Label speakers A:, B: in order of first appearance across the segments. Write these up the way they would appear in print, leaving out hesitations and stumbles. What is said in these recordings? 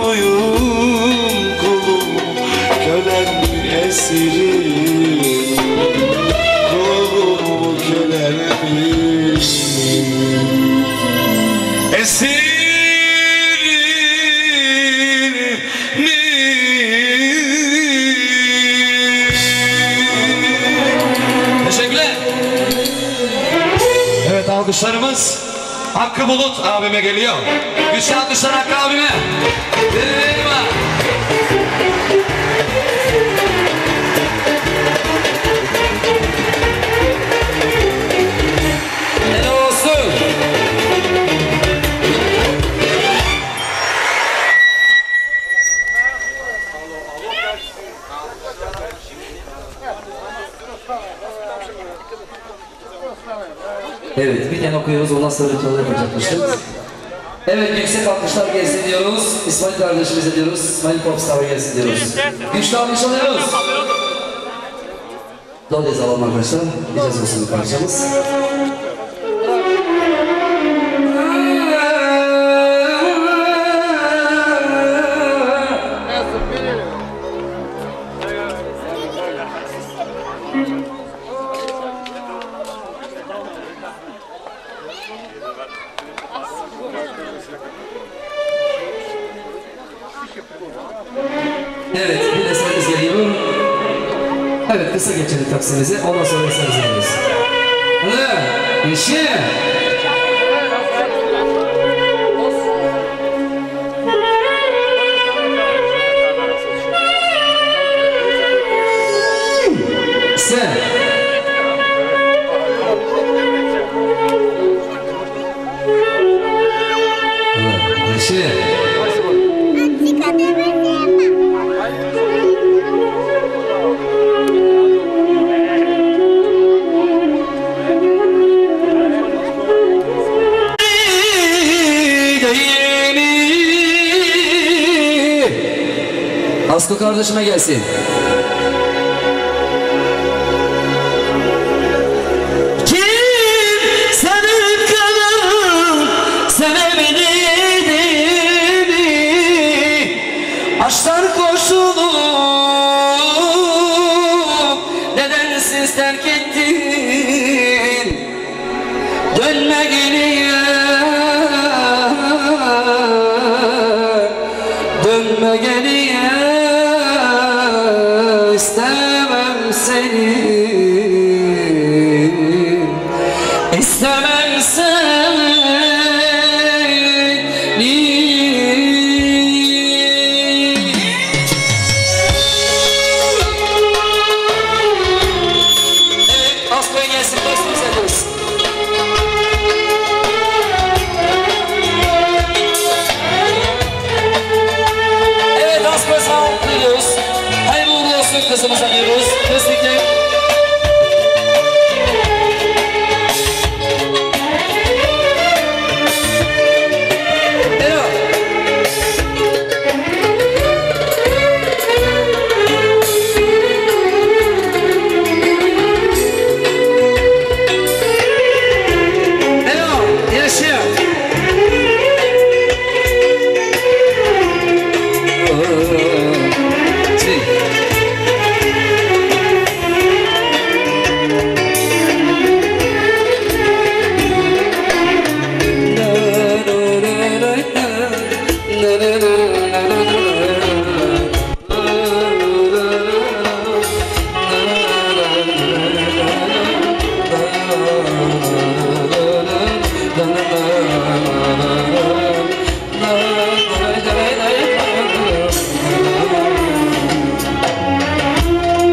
A: muyum kulum, kölen mi esirim, kulum kölenmiş miyim? Esir alkışlarımız Hakkı Bulut abime geliyor. Güçlü alkışlar Hakkı abime. Ne olsun?
B: Evet, bir tane okuyoruz, ondan sonra ritual yapacakmışız. Evet, yüksek alkışlar gelsin diyoruz. İsmail kardeşimize diyoruz, İsmail Popstar'a gelsin diyoruz. Güçlü alkış alıyoruz. Dolayısıyla alalım arkadaşlar, icaz olsun parçamız. Evet, bir eserimiz geliyor. Evet, kısa geçelim taksimizi, ondan sonra eserimizi geliyoruz. Hadi, yeşil. Sen. Yeşil. Asko kardeşime gelsin. Kim senin kadar sevebilirdi? Aşklar koşulup nedensiz terk ettin? Dönme geriye, dönme geriye. İstemem seni, istemem seni. Evet, Aslı'ya gelsin, dostum sen olsun. Evet, Aslı'ya sağ olun diyoruz. Hayırlı uğurlu olsun kızımıza diyoruz. Kesinlikle.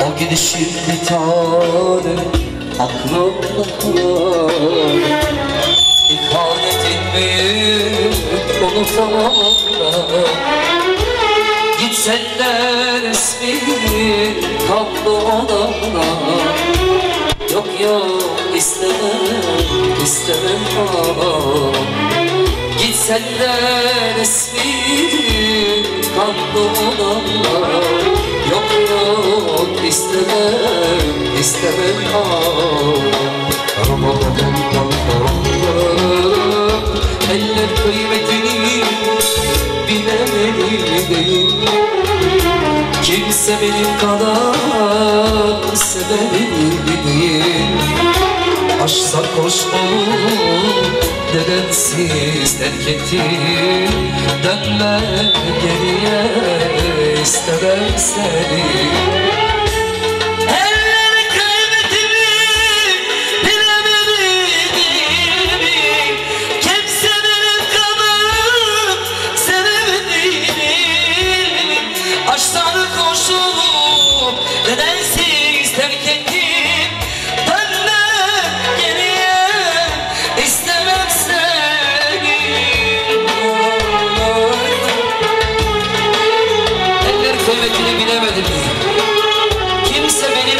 B: O gidişin bir tane aklımda, İhanetin büyük unutamam da. Gitsen de ismin kaldı odamda. Yok yok istemem, istemem ha. Gitsen de ismin kaldı odamda. Yok yok istemem, istemem ha. Eller kıymetini bilemedi değil. Kimse benim kadar sevemedi değil. Aşk sarhoş olup nedensiz terk ettim. Dönme geriye istemem seni.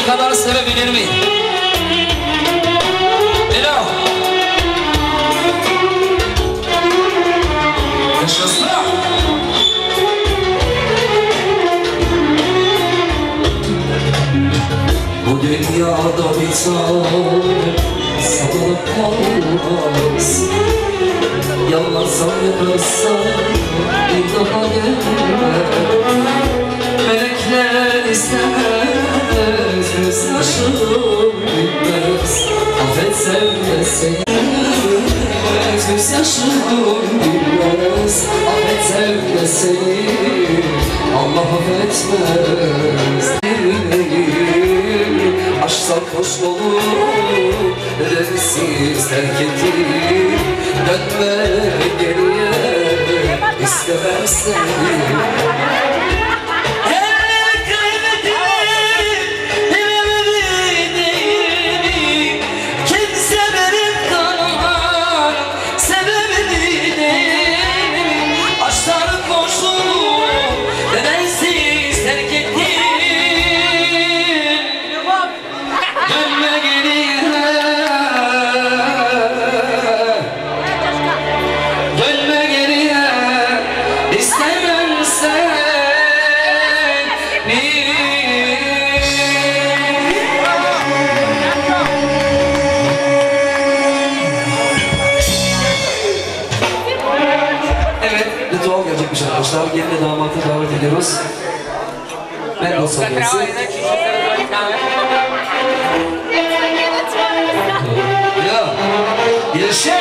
B: Kadar sevebilir mi? Hello. Yaşasın. Bu dünyada bir tane sanılıp kalmaz. Yalansan yaparsan bir daha gelme. Melekler istemez. Gözyaşım bilmez. Affetsem de seni gözyaşım bilmez. Affetsem de seni Allah affetmez. Aşk sarhoş olur nedensiz terk ettim. Dönme geriye istemem seni. Arkadaşlar gelin damatı davet ediyoruz. Ben de son gelsin. Ya, yaşa!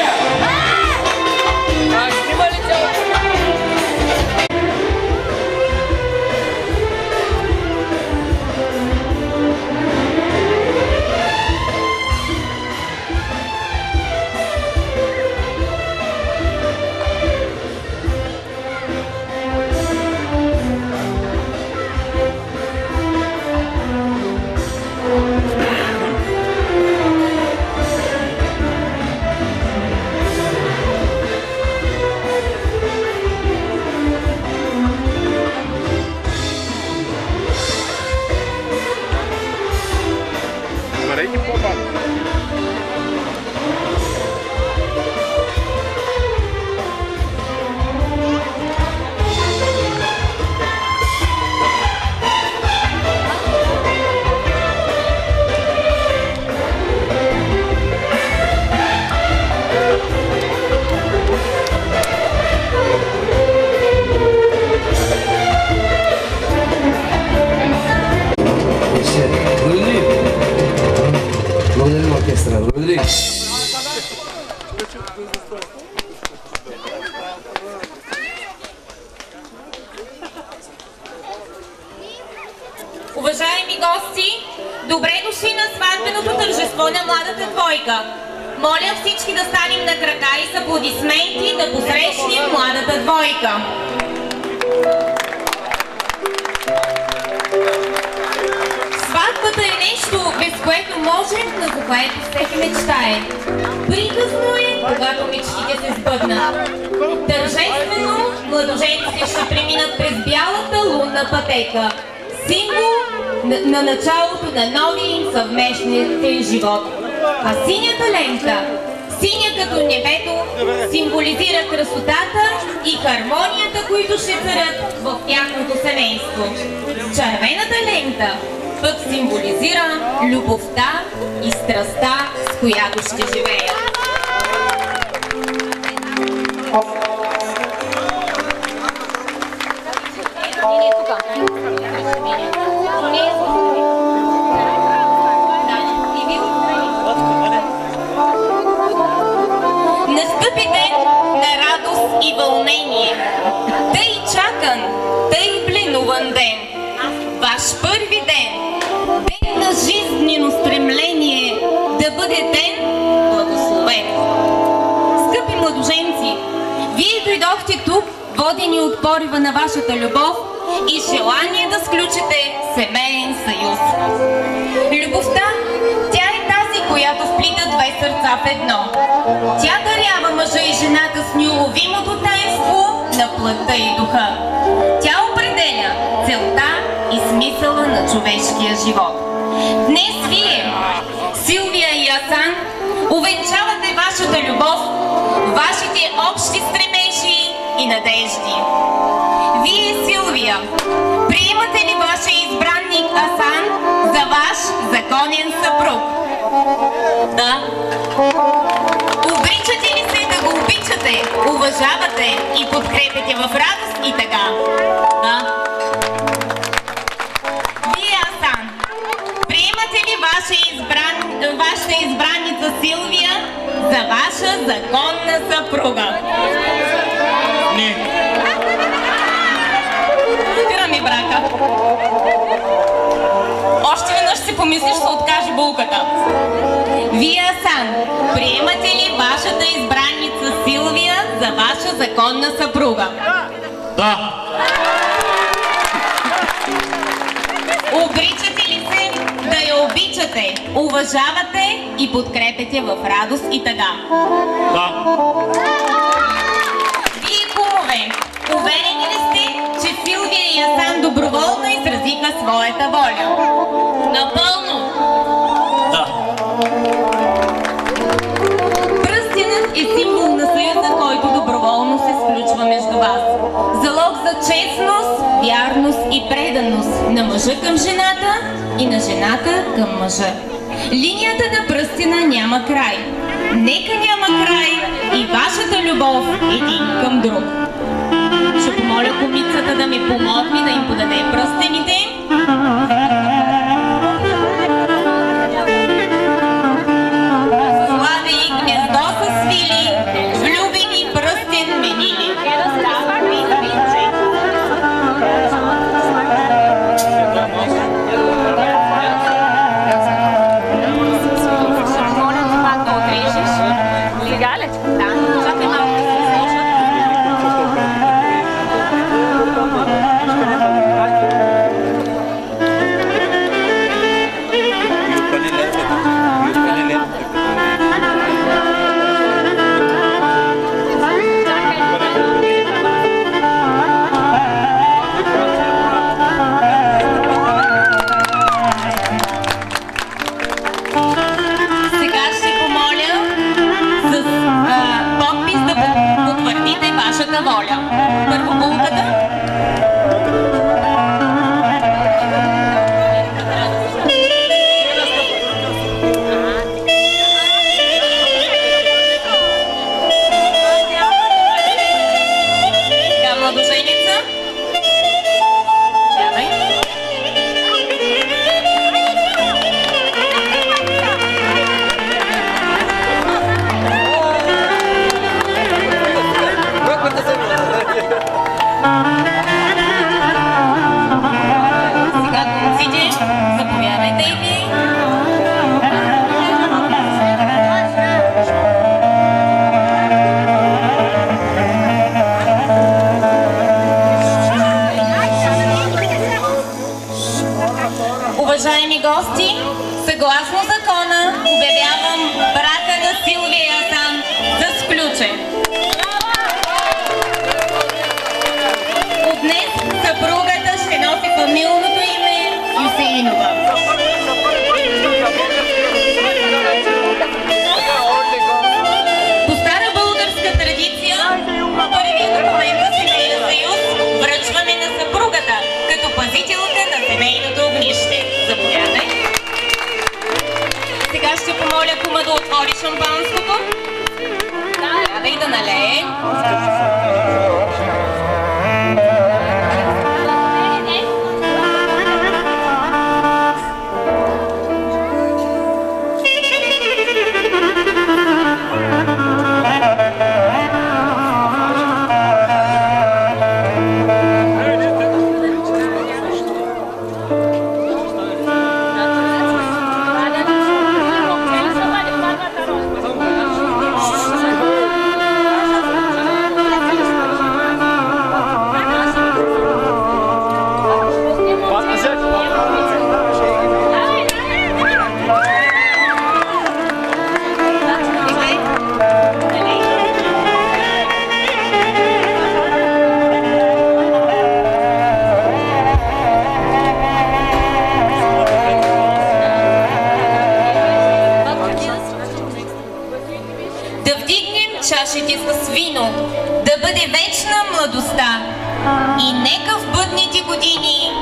C: Уважаеми гости, добре дошли на сватбеното тържество на младата двойка. Моля всички да станем на крака и с аплодисменти да посрещнем младата двойка. Сватбата е нещо, без което можем, но за което всеки мечтае. Приказно е, когато мечтите се сбъднат. Тържествено младоженците ще преминат през бялата лунна пътека. Символ на началото на новия им съвместен живот. А синята лента, синя като небето, символизира красотата и хармонията, които ще царят в тяхното семейство. Червената лента пък символизира любовта и страстта, с която ще живеят. и вълнение. Тъй чакан, тъй пленуван ден. Ваш първи ден. Ден на жизнено стремление да бъде ден благословен. Скъпи младоженци, вие дойдохте тук, водени от порива на вашата любов и желание да сключите семейен съюз. Любовта, тя е тази, която вплита две сърца в едно. Тя дарява мъжа и жената с неуловимото таинство на плътта и духа. Тя определя целта и смисъла на човешкия живот. Днес вие, Силвия и Асан, увенчавате вашата любов, вашите общи стремежи и надежди. Вие, Силвия, приемате ли вашия избранник Асан за ваш законен съпруг? Да. Обичате ли се да го обичате, уважавате и подкрепяте в радост и тъга? Да. Вие, Асан, приемате ли вашата избранница Силвия за ваша законна съпруга?
A: Не.
C: Спира ми брака. Още веднъж си помислиш, ще откаже булката. Вие, Асан, приемате ли вашата избранница Силвия за ваша законна съпруга?
A: Да.
C: Обичате ли се да я обичате, уважавате и подкрепяте в радост и тъга?
A: Да.
C: Вие, кумове, уверени ли сте, че Силвия и Асан доброволно изразиха своята воля? Напълно!
A: Да.
C: Пръстенът е символ на съюза, който доброволно се сключва между вас. Залог за честност, вярност и преданост на мъжа към жената и на жената към мъжа. Линията на пръстена няма край. Нека няма край и вашата любов един към друг. Ще помоля кумицата да ми помогне да им подаде пръстените. Слави и гнездо са свили, влюбени пръстен менили.
D: Сега ли?
C: Да, чакай малко да се сложат. Сега ще помоля с подпис да потвърдите вашата воля. Първо булката. Сега младоженица. Давай. Сега конците, заповядайте и ви. Уважаеми гости, съгласно закона обявявам брака на Силвия и Асан за сключен. От днес съпругата ще носи фамилното име Юсеинова. По стара българска традиция, първият документ за семейен съюз връчваме на съпругата, като пазителка на семейното огнище. Заповядай. Сега ще помоля кума да отвори шампанското. Да, и да налее. вечна младостта и нека в бъдните години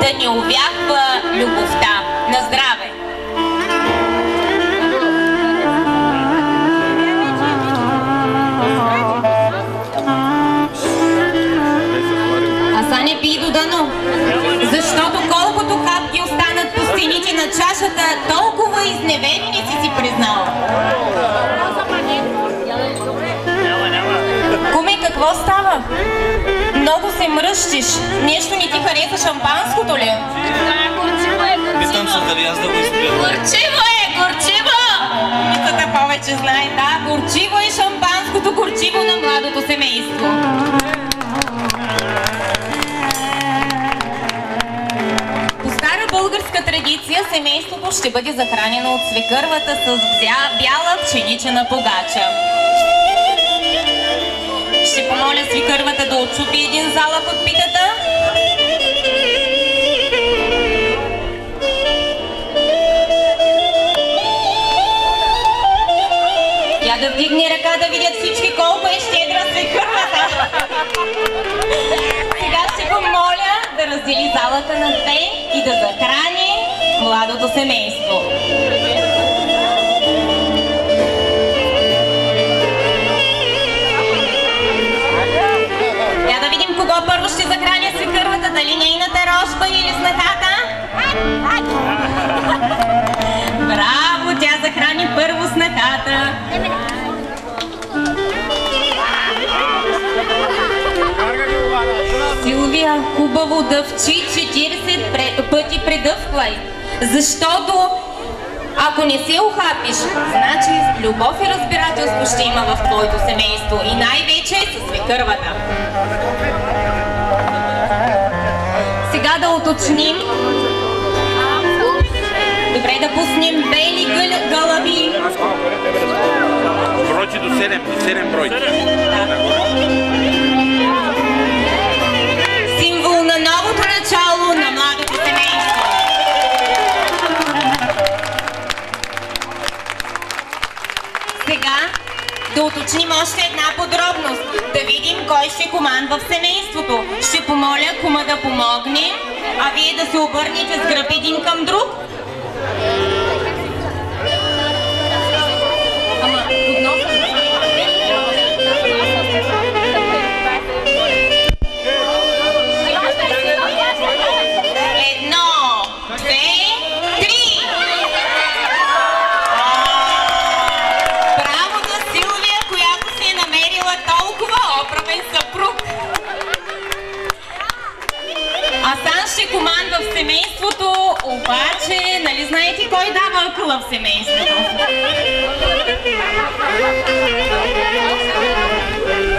C: да ни увяхва любовта. На здраве! А са не пий до дъно, защото колкото капки останат по стените на чашата, толкова изневерени си признал. Куме, какво става? Много се мръщиш. Нещо не ти хареса шампанското ли?
D: Питам се дали аз да го изпия.
C: Горчиво е! Горчиво! Мисата повече знае, да. Горчиво е шампанското, горчиво на младото семейство. По стара българска традиция семейството ще бъде захранено от свекървата с бяла пшеничена погача. Ще помоля свекървата да отчупи един залък от питата. Я да вдигне ръка да видят всички колко е щедра свекървата. Сега ще помоля да раздели залъка на две и да захрани младото семейство. Я да видим кого първо ще захраня свекървата, дали нейната рожба или снахата. Браво, тя захрани първо снахата. Силвия, хубаво дъвчи, 40 пъти предъвквай, защото ако не се ухапиш, значи любов и разбирателство ще има в твоето семейство и най-вече с свекървата. Сега да уточним. Добре, да пуснем бели гълъби.
D: Бройте до 7 бройки.
C: Символ на новото начало на младото семейство. Сега да уточним още една подробност. Да видим кой ще командва в семейството. Ще помоля кума да помогне, а вие да се обърнете с гръб един към друг. Ще командва в семейството, обаче, нали знаете кой дава акъла в семейството?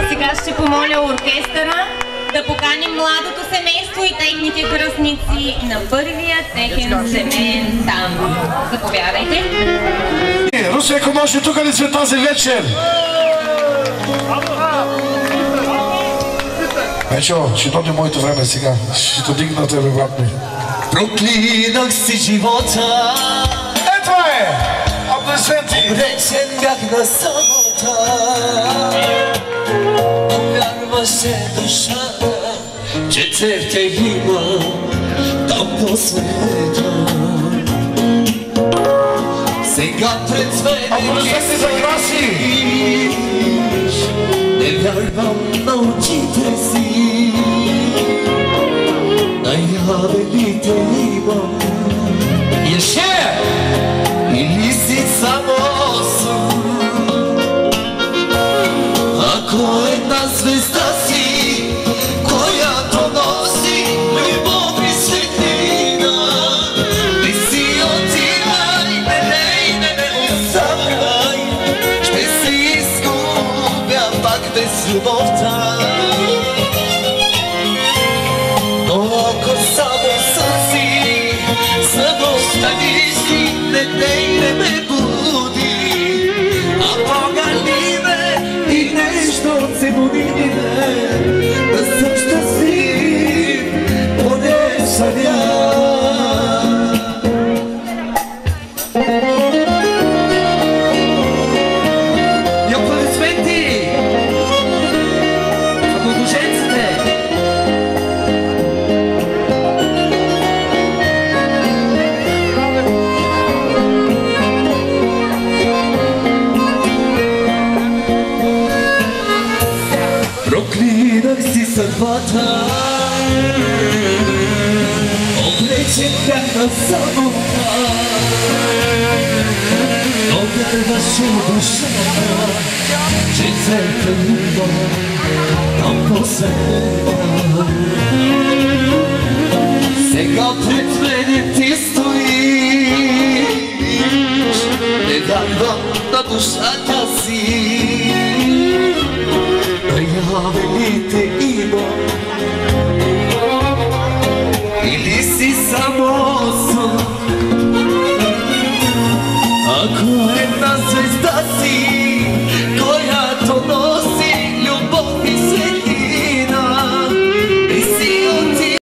C: Сега ще помоля оркестъра да поканим младото семейство и техните кръстници на първия техен семейен танго. Заповядайте.
E: Русеко, може тук ли сме тази вечер? Ечо, ще дойде моето време сега. Ще то дигна тебе, брат ми.
F: Проклинах си живота.
E: Ето е! Аплодисменти!
F: Обречен бях на самота. Повярваше душата, че църква има там по света. Сега пред мен
E: Аплодисменти за Краси!
F: не вярвам на очите си, наявените имам. Еше! Или си само сън? Ако една звезда си, която носи любов и светлина, не си отивай, не оставяй, ще се изгубя пак без любовта. Но ако само съси, съдостаниш си, не ме буди, а погали ме и нещо се буди ми. Женците! Проклинах си съдбата, облечен бях на самота, но вярваше душата, че църква любов там последва. Сега пред мене ти стоиш, не вярвам на душата си. Наявелите има или си сам